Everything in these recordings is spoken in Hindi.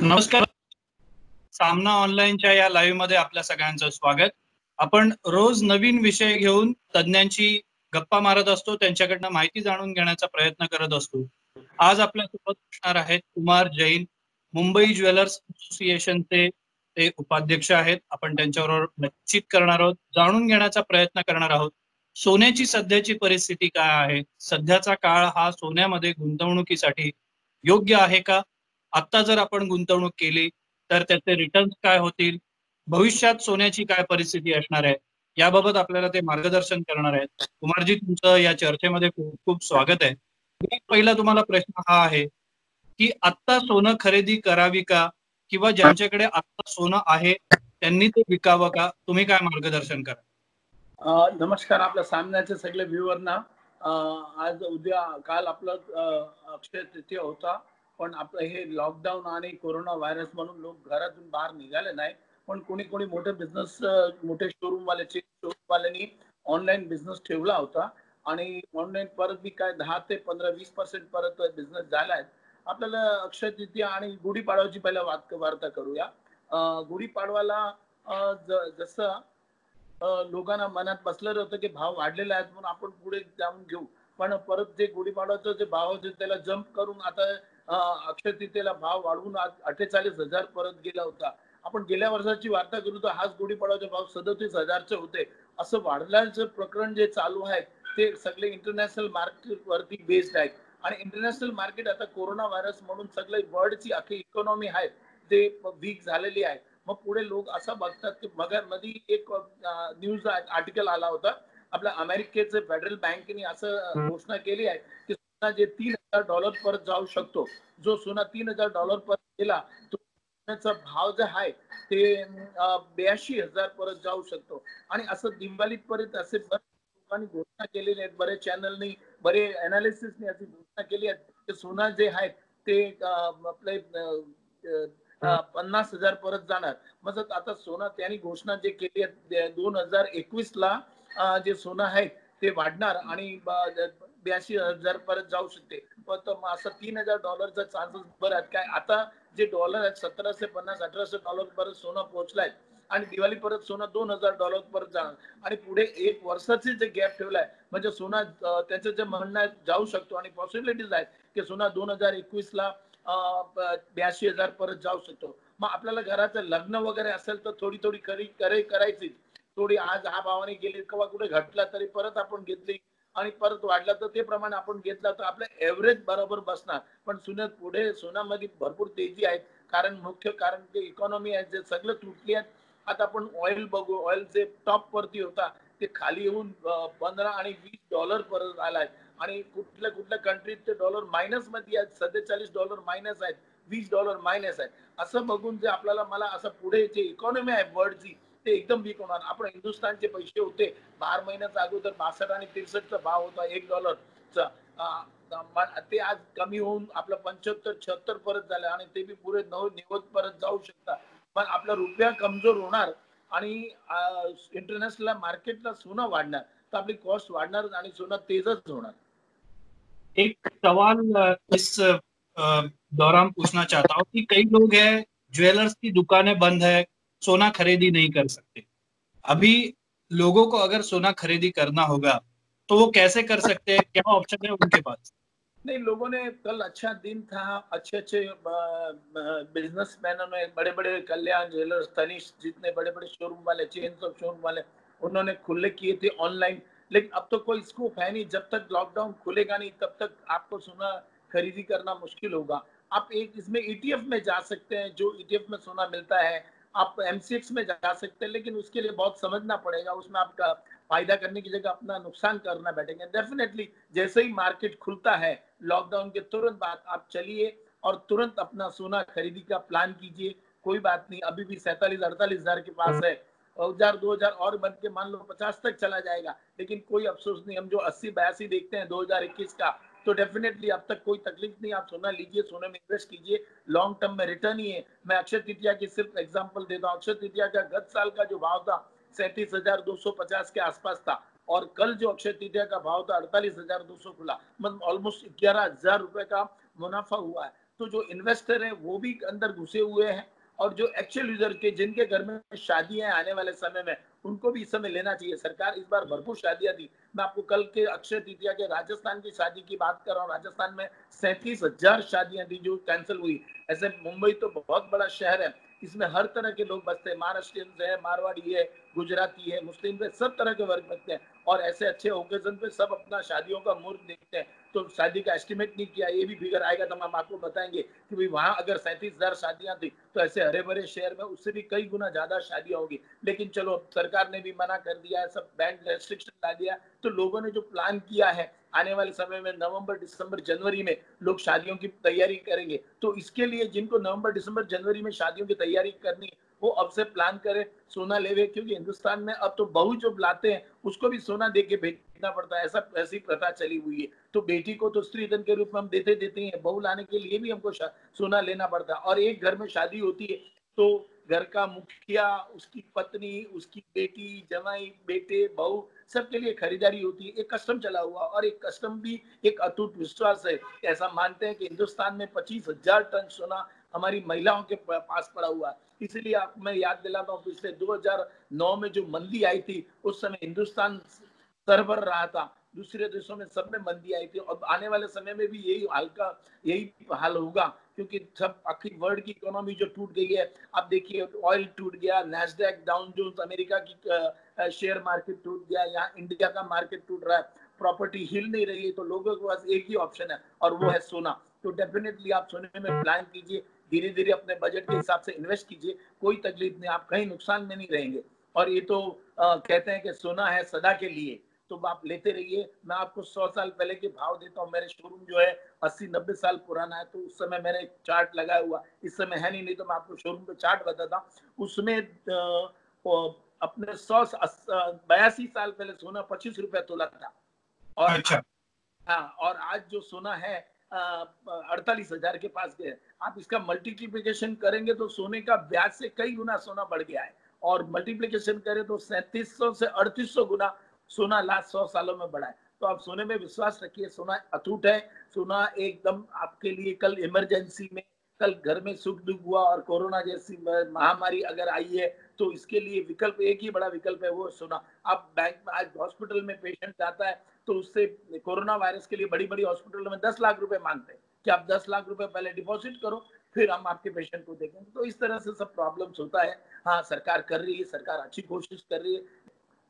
नमस्कार. सामना ऑनलाईनच्या या लाईव्ह मध्ये आपल्या सगळ्यांचं स्वागत. आपण रोज नवीन विषय घेऊन तज्ञांची गप्पा मारत असतो, त्यांच्याकडनं माहिती जाणून घेण्याचा प्रयत्न करत असतो. आज आपल्यासोबत असणार आहेत कुमार जैन, मुंबई ज्वेलर्स असोसिएशनचे ते उपाध्यक्ष आहेत. आपण त्यांच्याबरोबर बातचीत करणार आहोत, जाणून घेण्याचा प्रयत्न करणार आहोत. सोन्याची सध्याची परिस्थिती काय आहे, सध्याचा काळ हा सोन्यामध्ये गुंतवणुकीसाठी योग्य आहे का, आता जर आपण गुंतवणूक केली तर त्याचे रिटर्न्स काय होतील, भविष्यात सोन्याची काय परिस्थिती असणार आहे, याबाबत आपल्याला ते मार्गदर्शन करणार आहेत. कुमारजी, तुमचं या चर्चेमध्ये खूप खूप स्वागत आहे. पहिला तुम्हाला प्रश्न हा आहे की आत्ता सोनं खरेदी करावी का, किंवा ज्यांच्याकडे आत्ता सोनं आहे त्यांनी ते विकावं का, तुम्ही काय मार्गदर्शन करा? नमस्कार आपल्या सामन्याचे सगळे व्ह्यूअरना. आज उद्या काल आपलं अक्षय तृतीय होता, पण आपलं हे लॉकडाऊन आणि कोरोना व्हायरस म्हणून लोक घरातून बाहेर निघाले नाही. पण कोणी कोणी मोठे बिझनेस, मोठे शोरूम वाल्यांनी ऑनलाईन बिझनेस ठेवला होता आणि ऑनलाईन परत बी काय 10 ते 15-20% परत बिझनेस झाला आहे. आपल्याला अक्षय तृतीय आणि गुढीपाडव्याची पहिला वार्ता करूया. गुढीपाडवाला जसं लोकांना मनात बसलेलं होतं की भाव वाढलेले आहेत म्हणून आपण पुढे जाऊन घेऊ, पण परत जे गुढीपाडव्याचं जे भाव होते त्याला जंप करून आता अक्षय तृतीयेला भाव वाढवून आज 48,000 परत गेला होता. आपण गेल्या वर्षाची वार्ता करू तर हाच गुढीपाडव्याचे भाव 37,000चे होते. असं वाढल्याचं प्रकरण जे चालू आहे ते सगळे इंटरनॅशनल मार्केट वरती बेस्ड आहे आणि इंटरनॅशनल मार्केट आता कोरोना व्हायरस म्हणून सगळे वर्ल्डची अख्खी इकॉनॉमी आहे ते वीक झालेली आहे. मग पुढे लोक असं बघतात की मगर मध्ये एक न्यूज आर्टिकल आला होता, आपल्या अमेरिकेचे फेडरल बँकेने असं घोषणा केली आहे की सोना जे $3,000 परत जाऊ शकतो. जो सोना $3,000 परत गेला तो सोन्याचा भाव जे आहे ते 82,000 परत जाऊ शकतो. आणि असं दिवाळीत परत असे लोकांनी घोषणा केलेली आहेत, बरेच चॅनलनी, बरे अनालिसिसने अशी घोषणा केली आहे की सोना जे आहे ते आपले 50,000 परत जाणार. मग आता सोनं त्यांनी घोषणा जे केली आहे 2021ला जे सोनं आहे ते वाढणार आणि 82,000 परत जाऊ शकते. पण असं $3,000चा चान्सेस बरं आहेत काय. आता जे डॉलर आहेत 1750 $1800 परत सोनं पोहोचलाय आणि दिवाळी परत सोनं $2,000 परत जाणार आणि पुढे एक वर्षाचे जे गॅप ठेवलाय म्हणजे सोना त्याचं जे म्हणणं जाऊ शकतो आणि पॉसिबिलिटीज आहेत की सोना 2021ला 82,000 परत जाऊ शकतो. मग आपल्याला घराचं लग्न वगैरे असेल तर थोडी थोडी करायची, थोडी आज हा भावाने गेली किंवा कुठे घटला तरी परत आपण घेतली आणि परत वाढला तर ते प्रमाणे आपण घेतला तर आपलं एव्हरेज बरोबर बसणार. पण पुढे सोन्यामध्ये भरपूर तेजी आहे, कारण मुख्य कारण जे इकॉनॉमी आहे जे सगळं तुटली आहे. आता आपण ऑइल बघू, ऑइल जे टॉप वरती होता ते खाली येऊन 15 आणि $20 परत आलाय आणि कुठल्या कुठल्या कंट्रीचे डॉलर मायनस मध्ये आहेत, $47 मायनस आहेत, $20 मायनस आहे. असं बघून जे आपल्याला मला असं पुढे जे इकॉनॉमी आहे वर्ल्डची ते एकदम वीक होणार. आपण हिंदुस्थानचे पैसे होते 12 महिन्याचा अगोदर 62 आणि 63चा भाव होता $1चा, ते आज कमी होऊन आपलं 75-76 परत झालं आणि ते बी पुढे 90 परत जाऊ शकतात. पण आपला रुपया कमजोर होणार आणि इंटरनॅशनल मार्केटला सोनं वाढणार तर आपली कॉस्ट वाढणार आणि सोनं तेजच होणार. एक सवाल इस दौरान पूछना चाहता हूँ कि कई लोग हैं, ज्वेलर्स की दुकानें बंद है, सोना खरीदी नहीं कर सकते. अभी लोगों को अगर सोना खरीदी करना होगा तो वो कैसे कर सकते हैं, क्या ऑप्शन है उनके पास? नहीं, लोगों ने कल अच्छा दिन था, अच्छे अच्छे बिजनेसमैनों ने, बड़े बड़े कल्याण ज्वेलर्स, तनिष्क, जितने बड़े बड़े शोरूम वाले, चेन्स ऑफ शोरूम वाले, उन्होंने खुले किए थे ऑनलाइन. लेकिन अब तो कोई स्कोप है नहीं, जब तक लॉकडाउन खुलेगा नहीं तब तक आपको सोना खरीदी करना मुश्किल होगा. आप एक इसमें ईटीएफ में जा सकते हैं, जो ईटीएफ में सोना मिलता है. आप एमसीएक्स में जा सकते हैं, लेकिन उसके लिए बहुत समझना पड़ेगा. उसमें आपका फायदा करने की जगह अपना नुकसान करना बैठेंगे. डेफिनेटली जैसे ही मार्केट खुलता है लॉकडाउन के तुरंत बाद आप चलिए और तुरंत अपना सोना खरीदी का प्लान कीजिए. कोई बात नहीं, अभी भी 47-48 हजार के पास है, 1000-2000 और बन के मान लो 50 तक चला जाएगा, लेकिन कोई अफसोस नहीं. हम जो 80-82 देखते हैं 2021 का, तो डेफिनेटली अब तक कोई तकलीफ नहीं. आप सोना लीजिए, सोने में इन्वेस्ट कीजिए, लॉन्ग टर्म में रिटर्न ही है. मैं अक्षय तृतीया की सिर्फ एग्जांपल देता हूँ. अक्षय तृतीया का गत साल का जो भाव था 37,250 के आसपास था और कल जो अक्षय तृतीया का भाव था 48,200 खुला, मतलब ऑलमोस्ट 11,000 रुपए का मुनाफा हुआ है. तो जो इन्वेस्टर है वो भी अंदर घुसे हुए हैं, और जो एक्चुअल यूजर के जिनके घर में शादियां आने वाले समय में, उनको भी इस समय लेना चाहिए। सरकार इस बार भरपूर शादियां दी। मैं आपको कल के अक्षय तृतीया के राजस्थान की शादी की बात कर रहा हूँ। राजस्थान में 37,000 शादियां थी जो कैंसिल हुई। ऐसे मुंबई तो बहुत बड़ा शहर है, इसमें हर तरह के लोग बसते हैं, महाराष्ट्रियंस है, मारवाड़ी है, गुजराती है, मुस्लिम है, सब तरह के वर्ग बसते हैं। और ऐसे अच्छे ओकेजन पे सब अपना शादियों का मुहूर्त देखते हैं। तो शादी का एस्टिमेट नहीं किया, ये भी फिगर आएगा तो हम आपको बताएंगे कि भाई वहां अगर 37,000 शादियां थी तो ऐसे हरे भरे शहर में उससे भी कई गुना ज्यादा शादियां होगी। लेकिन चलो सरकार ने भी मना कर दिया है, सब बैंड रेस्ट्रिक्शन ला दिया। तो लोगों ने जो प्लान किया है आने वाले समय में नवंबर दिसंबर जनवरी में लोग शादियों की तैयारी करेंगे, तो इसके लिए जिनको नवंबर दिसंबर जनवरी में शादियों की तैयारी करनी वो अब से प्लान करें, सोना लेवे। क्योंकि हिंदुस्तान में अब तो बहू जो लाते हैं उसको भी सोना दे के भेजना पड़ता है, ऐसा ऐसी प्रथा चली हुई है। तो बेटी को तो स्त्री धन के रूप में हम देते हैं, बहू लाने के लिए भी हमको सोना लेना पड़ता है। और एक घर में शादी होती है तो घर का मुखिया, उसकी पत्नी, उसकी बेटी, जवाई, बेटे, बहू, सबके लिए खरीदारी होती है। एक कस्टम चला हुआ, और एक कस्टम भी एक अटूट विश्वास है। ऐसा मानते हैं कि हिंदुस्तान में 25,000 टन सोना हमारी महिलाओं के पास पड़ा हुआ है। इसलिए आप मैं याद दिलाता हूँ, पिछले 2009 में जो मंदी आई थी उस समय हिंदुस्तान सरभर रहा था, दूसरे देशों में सब में मंदी आई थी। और आने वाले समय में भी यही हाल होगा, क्योंकि सब आखिर वर्ल्ड की इकोनॉमी जो टूट गई है। आप देखिए ऑयल टूट गया, नैस्डैक डाउन जोन्स अमेरिका की शेयर मार्केट टूट गया, यहाँ इंडिया का मार्केट टूट रहा है, प्रॉपर्टी हिल नहीं रही है। तो लोगों के पास एक ही ऑप्शन है और वो है सोना। तो डेफिनेटली आप सोने में प्लान कीजिए, धीरे धीरे अपने बजट के हिसाब से इन्वेस्ट कीजिए, कोई तकलीफ नहीं, आप कहीं नुकसान में नहीं रहेंगे। और ये तो कहते हैं कि सोना है सदा के लिए, तो आप लेते रहिए। मैं आपको 100 साल पहले के भाव देता हूँ। मेरे शोरूम जो है 80-90 साल पुराना है, तो उस समय मैंने एक चार्ट लगाया हुआ, इस समय है नहीं तो मैं आपको शोरूम पे चार्ट बताता हूँ। उसमें अपने 82 साल पहले सोना 25 रुपए तोला था। और अच्छा। हाँ, और आज जो सोना है 48,000 के पास गए। आप इसका मल्टीप्लीकेशन करेंगे तो सोने का ब्याज से कई गुना सोना बढ़ गया है, और मल्टीप्लीकेशन करें तो 3700 से 3800 गुना सोना लास्ट 100 सालों में बढ़ा है। तो आप सोने में विश्वास रखिए, सोना अटूट है। सोना एकदम आपके लिए कल इमरजेंसी में, कल घर में सुख दुख हुआ और कोरोना जैसी महामारी अगर आई है तो इसके लिए विकल्प एक ही बड़ा विकल्प है, वो सोना। आप बैंक में आज हॉस्पिटल में पेशेंट जाता है तो उससे कोरोना वायरस के लिए बड़ी बड़ी हॉस्पिटल में 10 लाख रुपए मांगते हैं कि आप 10 लाख रुपए पहले डिपॉजिट करो, फिर हम आपके पेशेंट को देखेंगे। तो इस तरह से सब प्रॉब्लम्स होता है। हाँ, सरकार कर रही है, सरकार अच्छी कोशिश कर रही है।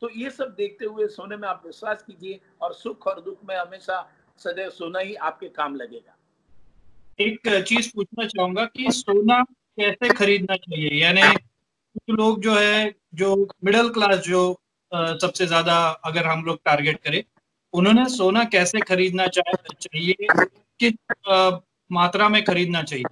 तो ये सब देखते हुए सोने में आप विश्वास कीजिए, और सुख और दुख में हमेशा सदैव सोना ही आपके काम लगेगा। एक चीज पूछना चाहूंगा कि सोना कैसे खरीदना चाहिए, यानी कुछ लोग जो है, जो मिडिल क्लास, जो सबसे ज्यादा अगर हम लोग टारगेट करें, उन्होंने सोना कैसे खरीदना चाहिए, किस मात्रा में खरीदना चाहिए?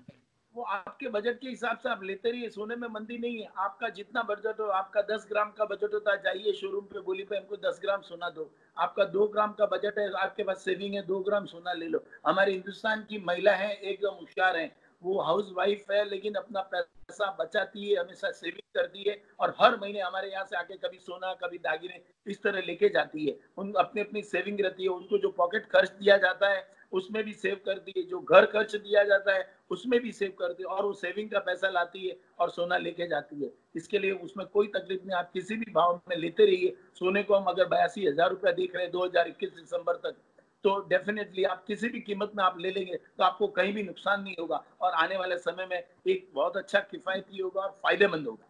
वो आपके बजट के हिसाब से आप लेते रहिए, सोने में मंदी नहीं है। आपका जितना बजट हो, आपका 10 ग्राम का बजट होता है, जाइए शोरूम पे, बोली पे हमको 10 ग्राम सोना दो। आपका 2 ग्राम का बजट है, आपके पास सेविंग है, 2 ग्राम सोना ले लो। हमारे हिंदुस्तान की महिला है एकदम होशियार है, वो हाउस वाइफ है लेकिन अपना पैसा बचाती है, हमेशा सेविंग करती है, और हर महीने हमारे यहाँ से आके कभी सोना कभी दागिने इस तरह लेके जाती है। उन अपनी अपनी सेविंग रहती है, उनको जो पॉकेट खर्च दिया जाता है उसमें भी सेव करती है, जो घर खर्च दिया जाता है उसमें भी सेव करती है, और वो सेविंग का पैसा लाती है और सोना लेके जाती है। इसके लिए उसमें कोई तकलीफ नहीं, आप किसी भी भाव में लेते रहिए। सोने को हम अगर 82,000 रुपया देख रहे हैं 2021 दिसंबर तक, तो डेफिनेटली आप किसी भी कीमत में आप ले लेंगे तो आपको कहीं भी नुकसान नहीं होगा, और आने वाले समय में एक बहुत अच्छा किफायती होगा और फायदेमंद होगा।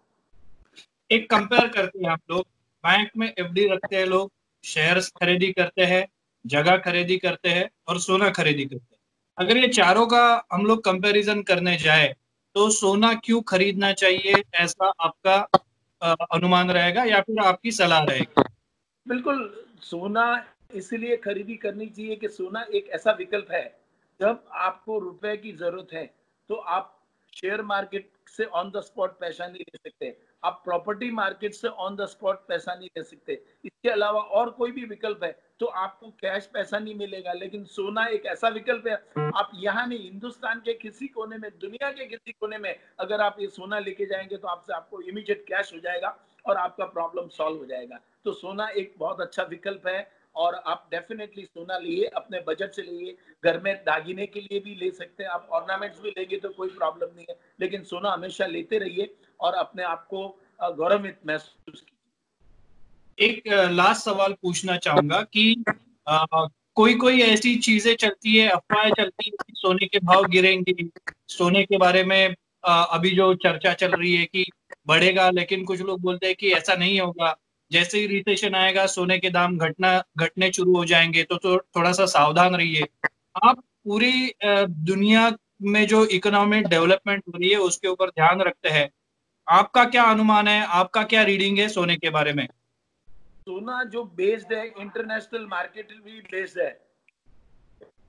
एक कंपेयर करते हैं आप लोग, बैंक में एफडी रखते हैं लोग, शेयर्स खरीदी करते हैं, जगह खरीदी करते हैं और सोना खरीदी करते हैं। अगर ये चारों का हम लोग कंपैरिजन करने जाए तो सोना क्यों खरीदना चाहिए, ऐसा आपका अनुमान रहेगा या फिर आपकी सलाह रहेगी? बिल्कुल, सोना इसलिए खरीदी करनी चाहिए कि सोना एक ऐसा विकल्प है, जब आपको रुपए की जरूरत है तो आप शेयर मार्केट से ऑन द स्पॉट पैसा नहीं ले सकते, आप प्रॉपर्टी मार्केट से ऑन द स्पॉट पैसा नहीं ले सकते। इसके अलावा और कोई भी विकल्प है तो आपको कैश पैसा नहीं मिलेगा, लेकिन सोना एक ऐसा विकल्प है, आप यहाँ नहीं, हिंदुस्तान के किसी कोने में, दुनिया के किसी कोने में अगर आप ये सोना लेके जाएंगे तो आपको इमीडिएट कैश हो जाएगा और आपका प्रॉब्लम सॉल्व हो जाएगा। तो सोना एक बहुत अच्छा विकल्प है, और आप डेफिनेटली सोना लिए, अपने बजट से लिए, घर में दागिने के लिए भी ले सकते हैं आप, ऑर्नामेंट्स भी लेंगे तो कोई प्रॉब्लम नहीं है, लेकिन सोना हमेशा लेते रहिए और अपने आप को गौरवित महसूस कीजिए। एक लास्ट सवाल पूछना चाहूंगा कि कोई कोई ऐसी चीजें चलती है, अफवाहें चलती है कि सोने के भाव गिरेंगे, सोने के बारे में अभी जो चर्चा चल रही है कि बढ़ेगा, लेकिन कुछ लोग बोलते हैं कि ऐसा नहीं होगा, जैसे ही रिसेशन आएगा सोने के दाम घटने शुरू हो जाएंगे, तो थोड़ा सा सावधान रहिए। आप पूरी दुनिया में जो इकोनॉमिक डेवलपमेंट हो रही है उसके ऊपर ध्यान रखते हैं, आपका क्या अनुमान है, आपका क्या रीडिंग है सोने के बारे में? सोना जो बेस्ड है, इंटरनेशनल मार्केट भी बेस्ड है,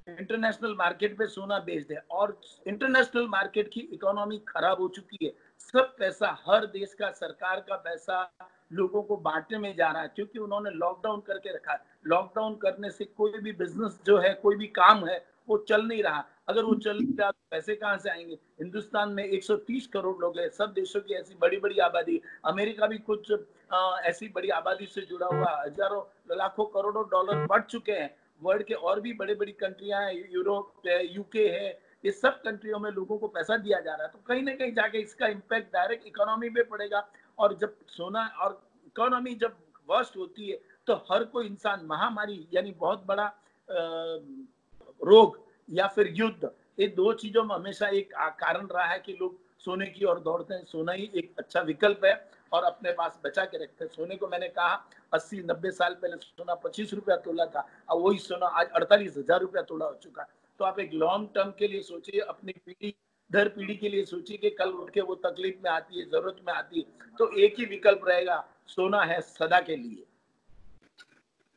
इंटरनेशनल मार्केट पे सोना बेस्ड है और इंटरनेशनल मार्केट की इकोनॉमी खराब हो चुकी है। सब पैसा, हर देश का, सरकार का पैसा लोगों को बांटने में जा रहा है, क्योंकि उन्होंने लॉकडाउन करके रखा है। लॉकडाउन करने से कोई भी बिजनेस जो है, कोई भी काम है, वो चल नहीं रहा। अगर वो चल रहा तो पैसे कहाँ से आएंगे? हिंदुस्तान में 130 करोड़ लोग हैं, सब देशों की ऐसी बड़ी बड़ी आबादी, अमेरिका भी कुछ ऐसी बड़ी आबादी से जुड़ा हुआ, हजारों लाखों करोड़ों डॉलर बढ़ चुके हैं। वर्ल्ड के और भी बड़ी बड़ी कंट्रियां हैं, यूरोप है, यूके है, ये सब कंट्रियों में लोगों को पैसा दिया जा रहा है, तो कहीं ना कहीं जाके इसका इम्पैक्ट डायरेक्ट इकोनॉमी पे पड़ेगा। और जब सोना और इकोनॉमी जब वर्स्ट होती है तो हर कोई इंसान, महामारी यानी बहुत बड़ा रोग या फिर युद्ध, ये दो चीजों में हमेशा एक कारण रहा है कि लोग सोने की ओर दौड़ते हैं। सोना ही एक अच्छा विकल्प है और अपने पास बचा के रखते हैं। सोने को मैंने कहा 80-90 साल पहले सोना 25 रुपया तोला था, अब वही सोना आज 48,000 रुपया तोला हो चुका है। तो आप एक लॉन्ग टर्म के लिए सोचिए, अपनी पीढ़ी दर पीढ़ी के लिए सोचिए कि कल उठ के वो तकलीफ में आती है, जरूरत में आती है, तो एक ही विकल्प रहेगा, सोना है सदा के लिए।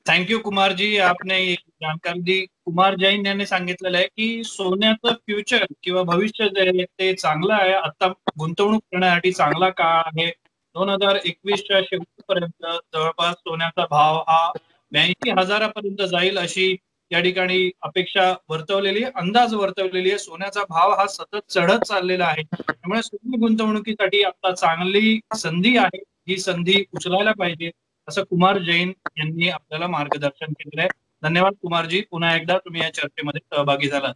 थँक यू कुमार जी, आपने ही जानकारी दी. कुमार जैन यांनी सांगितलेलं आहे की सोन्याचं फ्युचर किंवा भविष्य जे आहे ते चांगलं आहे. आता गुंतवणूक करण्यासाठी चांगला काळ आहे. 2021च्या शेवटपर्यंत जवळपास सोन्याचा भाव हा 82,000 पर्यंत जाईल अशी या ठिकाणी अपेक्षा वर्तवलेली आहे, अंदाज वर्तवलेली आहे. सोन्याचा भाव हा सतत चढत चाललेला आहे. त्यामुळे सोने गुंतवणुकीसाठी आता चांगली संधी आहे. ही संधी उचलायला पाहिजे असं कुमार जैन यांनी आपल्याला मार्गदर्शन केलेलं आहे. धन्यवाद कुमारजी, पुन्हा एकदा तुम्ही या चर्चेमध्ये सहभागी झालात.